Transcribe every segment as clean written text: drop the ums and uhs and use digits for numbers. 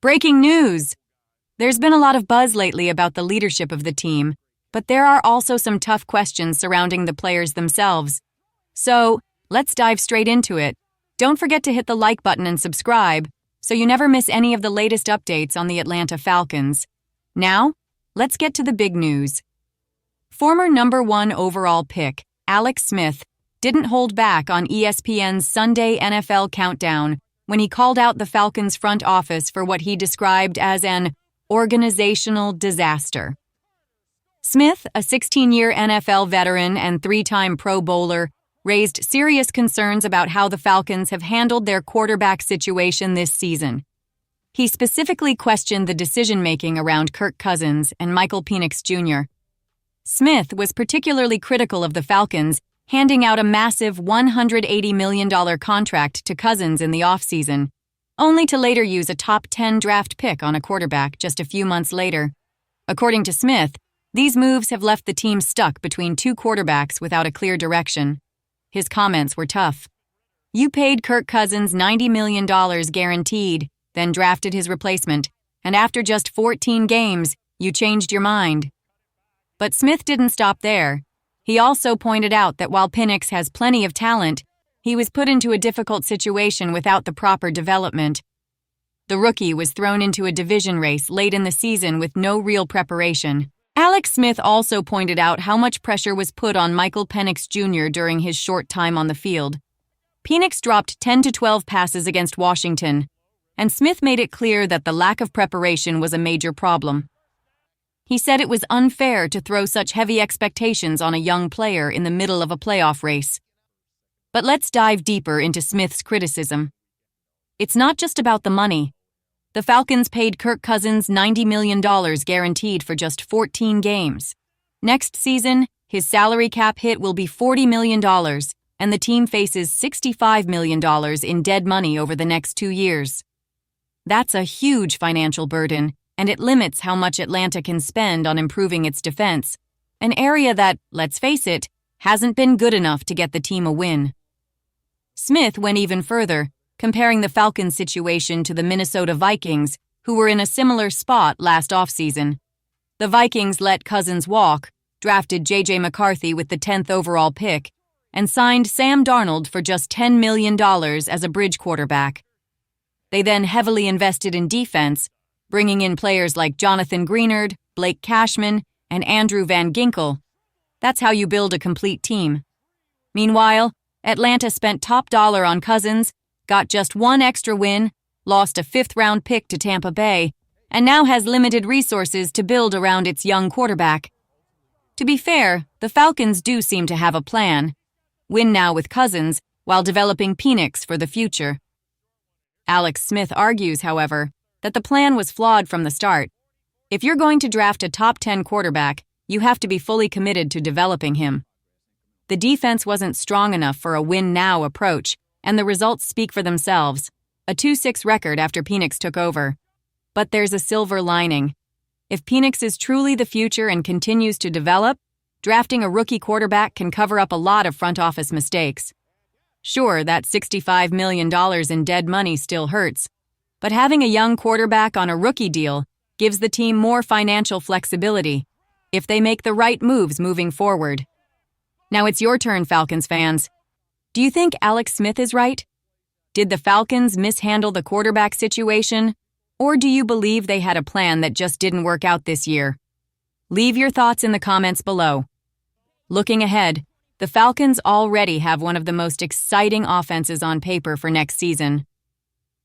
Breaking news! There's been a lot of buzz lately about the leadership of the team, but there are also some tough questions surrounding the players themselves. So, let's dive straight into it. Don't forget to hit the like button and subscribe so you never miss any of the latest updates on the Atlanta Falcons. Now, let's get to the big news. Former number 1 overall pick, Alex Smith, didn't hold back on ESPN's Sunday NFL Countdown when he called out the Falcons' front office for what he described as an organizational disaster. Smith, a 16-year NFL veteran and 3-time Pro Bowler, raised serious concerns about how the Falcons have handled their quarterback situation this season. He specifically questioned the decision-making around Kirk Cousins and Michael Penix Jr. Smith was particularly critical of the Falcons handing out a massive $180 million contract to Cousins in the offseason, only to later use a top 10 draft pick on a quarterback just a few months later. According to Smith, these moves have left the team stuck between 2 quarterbacks without a clear direction. His comments were tough. You paid Kirk Cousins $90 million guaranteed, then drafted his replacement, and after just 14 games, you changed your mind. But Smith didn't stop there. He also pointed out that while Penix has plenty of talent, he was put into a difficult situation without the proper development. The rookie was thrown into a division race late in the season with no real preparation. Alex Smith also pointed out how much pressure was put on Michael Penix Jr. during his short time on the field. Penix dropped 10 to 12 passes against Washington, and Smith made it clear that the lack of preparation was a major problem. He said it was unfair to throw such heavy expectations on a young player in the middle of a playoff race. But let's dive deeper into Smith's criticism. It's not just about the money. The Falcons paid Kirk Cousins $90 million guaranteed for just 14 games. Next season, his salary cap hit will be $40 million, and the team faces $65 million in dead money over the next 2 years. That's a huge financial burden, and it limits how much Atlanta can spend on improving its defense, an area that, let's face it, hasn't been good enough to get the team a win. Smith went even further, comparing the Falcons' situation to the Minnesota Vikings, who were in a similar spot last offseason. The Vikings let Cousins walk, drafted J.J. McCarthy with the 10th overall pick, and signed Sam Darnold for just $10 million as a bridge quarterback. They then heavily invested in defense, bringing in players like Jonathan Greenard, Blake Cashman, and Andrew Van Ginkel. That's how you build a complete team. Meanwhile, Atlanta spent top dollar on Cousins, got just 1 extra win, lost a 5th-round pick to Tampa Bay, and now has limited resources to build around its young quarterback. To be fair, the Falcons do seem to have a plan. Win now with Cousins, while developing Penix for the future. Alex Smith argues, however, that the plan was flawed from the start. If you're going to draft a top 10 quarterback, you have to be fully committed to developing him. The defense wasn't strong enough for a win-now approach, and the results speak for themselves, a 2-6 record after Penix took over. But there's a silver lining. If Penix is truly the future and continues to develop, drafting a rookie quarterback can cover up a lot of front office mistakes. Sure, that $65 million in dead money still hurts, but having a young quarterback on a rookie deal gives the team more financial flexibility if they make the right moves moving forward. Now it's your turn, Falcons fans. Do you think Alex Smith is right? Did the Falcons mishandle the quarterback situation? Or do you believe they had a plan that just didn't work out this year? Leave your thoughts in the comments below. Looking ahead, the Falcons already have one of the most exciting offenses on paper for next season.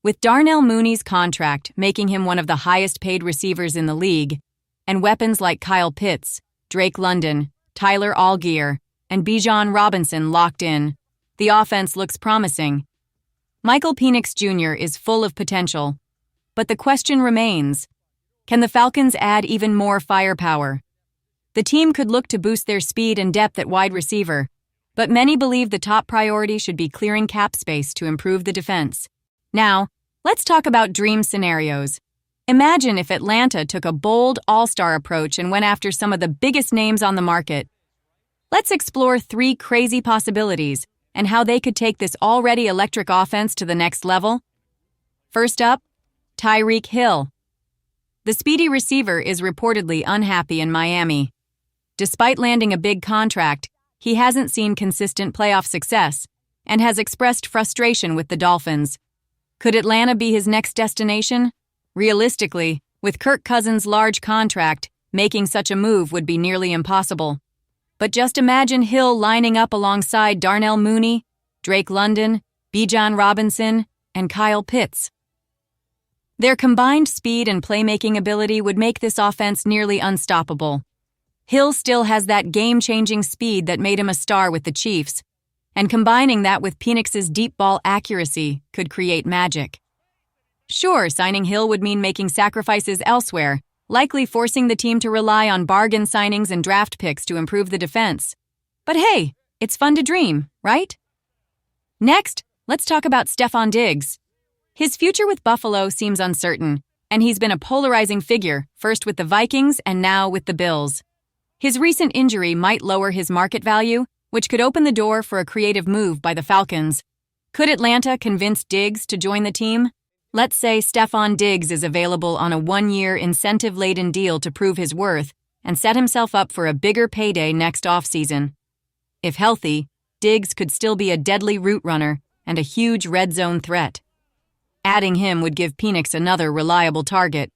With Darnell Mooney's contract making him one of the highest-paid receivers in the league, and weapons like Kyle Pitts, Drake London, Tyler Allgeier, and Bijan Robinson locked in, the offense looks promising. Michael Penix Jr. is full of potential, but the question remains, can the Falcons add even more firepower? The team could look to boost their speed and depth at wide receiver, but many believe the top priority should be clearing cap space to improve the defense. Now, let's talk about dream scenarios. Imagine if Atlanta took a bold all-star approach and went after some of the biggest names on the market. Let's explore 3 crazy possibilities and how they could take this already electric offense to the next level. First up, Tyreek Hill. The speedy receiver is reportedly unhappy in Miami. Despite landing a big contract, he hasn't seen consistent playoff success and has expressed frustration with the Dolphins. Could Atlanta be his next destination? Realistically, with Kirk Cousins' large contract, making such a move would be nearly impossible. But just imagine Hill lining up alongside Darnell Mooney, Drake London, Bijan Robinson, and Kyle Pitts. Their combined speed and playmaking ability would make this offense nearly unstoppable. Hill still has that game-changing speed that made him a star with the Chiefs, and combining that with Penix's deep ball accuracy could create magic. Sure, signing Hill would mean making sacrifices elsewhere, likely forcing the team to rely on bargain signings and draft picks to improve the defense. But hey, it's fun to dream, right? Next, let's talk about Stefon Diggs. His future with Buffalo seems uncertain, and he's been a polarizing figure, first with the Vikings and now with the Bills. His recent injury might lower his market value, which could open the door for a creative move by the Falcons. Could Atlanta convince Diggs to join the team? Let's say Stefon Diggs is available on a one-year incentive-laden deal to prove his worth and set himself up for a bigger payday next offseason. If healthy, Diggs could still be a deadly route runner and a huge red zone threat. Adding him would give Penix another reliable target,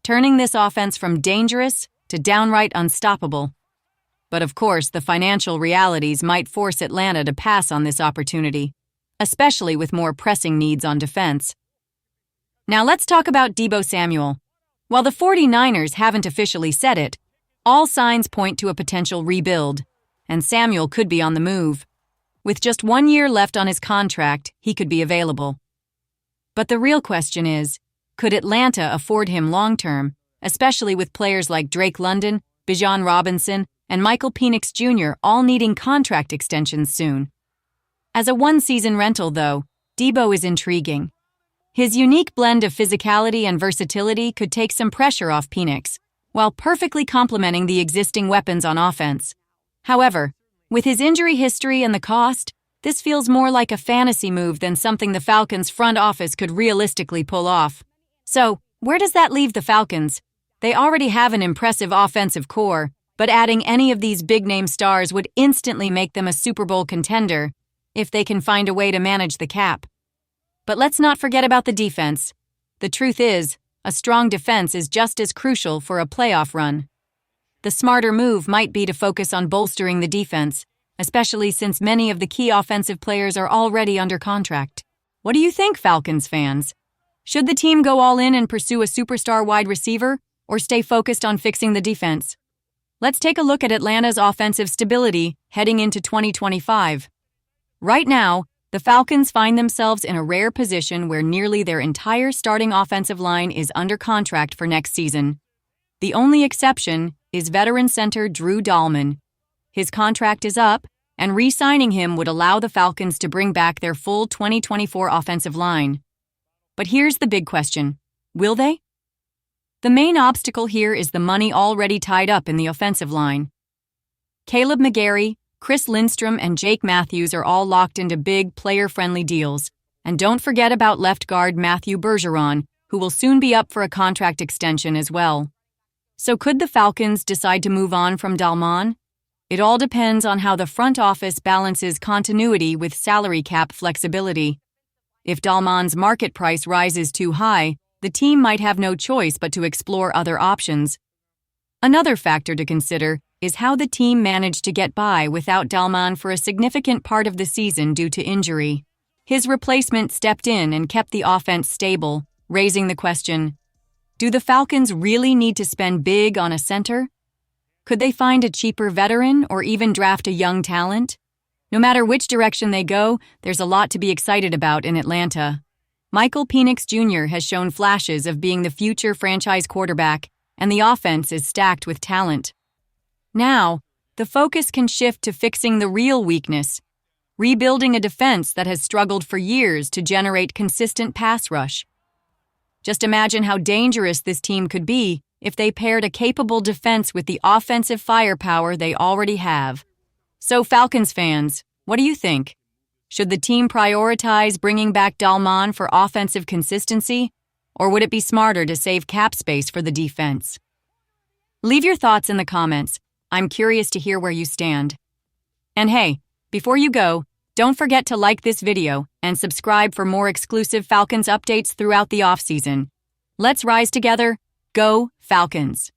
turning this offense from dangerous to downright unstoppable. But of course, the financial realities might force Atlanta to pass on this opportunity, especially with more pressing needs on defense. Now let's talk about Deebo Samuel. While the 49ers haven't officially said it, all signs point to a potential rebuild, and Samuel could be on the move. With just 1 year left on his contract, he could be available. But the real question is, could Atlanta afford him long-term, especially with players like Drake London, Bijan Robinson, and Michael Penix Jr. all needing contract extensions soon? As a one-season rental, though, Deebo is intriguing. His unique blend of physicality and versatility could take some pressure off Penix, while perfectly complementing the existing weapons on offense. However, with his injury history and the cost, this feels more like a fantasy move than something the Falcons' front office could realistically pull off. So, where does that leave the Falcons? They already have an impressive offensive core, but adding any of these big-name stars would instantly make them a Super Bowl contender, if they can find a way to manage the cap. But let's not forget about the defense. The truth is, a strong defense is just as crucial for a playoff run. The smarter move might be to focus on bolstering the defense, especially since many of the key offensive players are already under contract. What do you think, Falcons fans? Should the team go all in and pursue a superstar wide receiver, or stay focused on fixing the defense? Let's take a look at Atlanta's offensive stability heading into 2025. Right now, the Falcons find themselves in a rare position where nearly their entire starting offensive line is under contract for next season. The only exception is veteran center Drew Dalman. His contract is up, and re-signing him would allow the Falcons to bring back their full 2024 offensive line. But here's the big question. Will they? The main obstacle here is the money already tied up in the offensive line. Caleb McGarry, Chris Lindstrom, and Jake Matthews are all locked into big, player-friendly deals. And don't forget about left guard Matthew Bergeron, who will soon be up for a contract extension as well. So could the Falcons decide to move on from Dalman? It all depends on how the front office balances continuity with salary cap flexibility. If Dalman's market price rises too high, the team might have no choice but to explore other options. Another factor to consider is how the team managed to get by without Dalman for a significant part of the season due to injury. His replacement stepped in and kept the offense stable, raising the question, do the Falcons really need to spend big on a center? Could they find a cheaper veteran or even draft a young talent? No matter which direction they go, there's a lot to be excited about in Atlanta. Michael Penix Jr. has shown flashes of being the future franchise quarterback, and the offense is stacked with talent. Now, the focus can shift to fixing the real weakness, rebuilding a defense that has struggled for years to generate consistent pass rush. Just imagine how dangerous this team could be if they paired a capable defense with the offensive firepower they already have. So, Falcons fans, what do you think? Should the team prioritize bringing back Dalman for offensive consistency, Or would it be smarter to save cap space for the defense? Leave your thoughts in the comments. I'm curious to hear where you stand. And hey, before you go, don't forget to like this video and subscribe for more exclusive Falcons updates throughout the offseason. Let's rise together. Go Falcons!